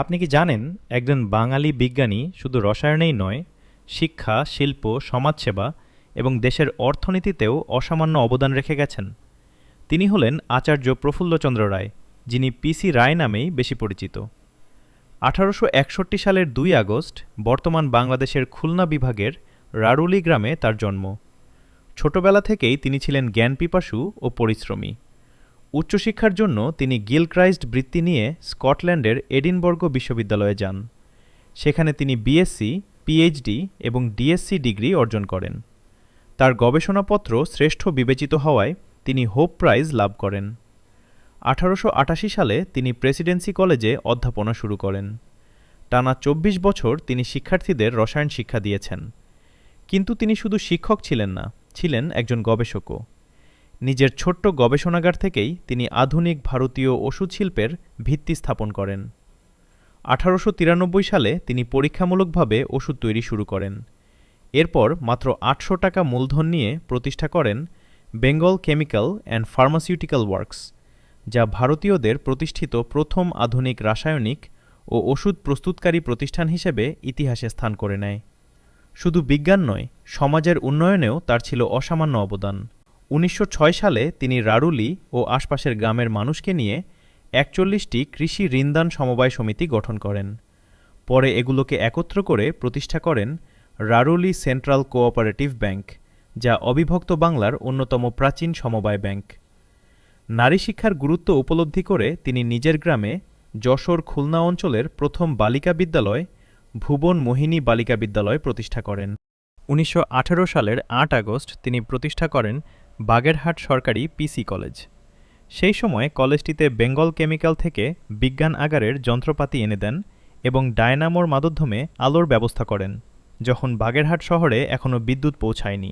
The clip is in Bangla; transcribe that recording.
আপনি কি জানেন একজন বাঙালি বিজ্ঞানী শুধু রসায়নেই নয়, শিক্ষা, শিল্প, সমাজসেবা এবং দেশের অর্থনীতিতেও অসামান্য অবদান রেখে গেছেন? তিনি হলেন আচার্য প্রফুল্লচন্দ্র রায়, যিনি পিসি রায় নামেই বেশি পরিচিত। 1861 সালের 2 আগস্ট বর্তমান বাংলাদেশের খুলনা বিভাগের রারুলি গ্রামে তার জন্ম। ছোটবেলা থেকেই তিনি ছিলেন জ্ঞানপিপাসু ও পরিশ্রমী। উচ্চশিক্ষার জন্য তিনি গিলক্রাইস্ট বৃত্তি নিয়ে স্কটল্যান্ডের এডিনবর্গ বিশ্ববিদ্যালয়ে যান। সেখানে তিনি বিএসসি, পিএইচডি এবং ডিএসসি ডিগ্রি অর্জন করেন। তার গবেষণাপত্র শ্রেষ্ঠ বিবেচিত হওয়ায় তিনি হোপ প্রাইজ লাভ করেন। 1888 সালে তিনি প্রেসিডেন্সি কলেজে অধ্যাপনা শুরু করেন। টানা 24 বছর তিনি শিক্ষার্থীদের রসায়ন শিক্ষা দিয়েছেন। কিন্তু তিনি শুধু শিক্ষক ছিলেন না, ছিলেন একজন গবেষকও। নিজের ছোট্ট গবেষণাগার থেকেই তিনি আধুনিক ভারতীয় ওষুধ শিল্পের ভিত্তি স্থাপন করেন। 1893 সালে তিনি পরীক্ষামূলকভাবে ওষুধ তৈরি শুরু করেন। এরপর মাত্র 800 টাকা মূলধন নিয়ে প্রতিষ্ঠা করেন Bengal chemical and pharmaceutical works, যা ভারতীয়দের প্রতিষ্ঠিত প্রথম আধুনিক রাসায়নিক ও ওষুধ প্রস্তুতকারী প্রতিষ্ঠান হিসেবে ইতিহাসে স্থান করে নেয়। শুধু বিজ্ঞান নয়, সমাজের উন্নয়নেও তার ছিল অসামান্য অবদান। 1906 সালে তিনি রারুলি ও আশপাশের গ্রামের মানুষকে নিয়ে 41টি কৃষি ঋণদান সমবায় সমিতি গঠন করেন। পরে এগুলোকে একত্র করে প্রতিষ্ঠা করেন রারুলি সেন্ট্রাল কোঅপারেটিভ ব্যাংক, যা অবিভক্ত বাংলার অন্যতম প্রাচীন সমবায় ব্যাংক। নারী শিক্ষার গুরুত্ব উপলব্ধি করে তিনি নিজের গ্রামে যশোর খুলনা অঞ্চলের প্রথম বালিকা বিদ্যালয় ভুবন মোহিনী বালিকা বিদ্যালয় প্রতিষ্ঠা করেন। 1918 সালের 8 আগস্ট তিনি প্রতিষ্ঠা করেন বাগেরহাট সরকারি পিসি কলেজ। সেই সময় কলেজটিতে বেঙ্গল কেমিক্যাল থেকে বিজ্ঞান আগারের যন্ত্রপাতি এনে দেন এবং ডায়নামোর মাধ্যমে আলোর ব্যবস্থা করেন, যখন বাগেরহাট শহরে এখনও বিদ্যুৎ পৌঁছায়নি।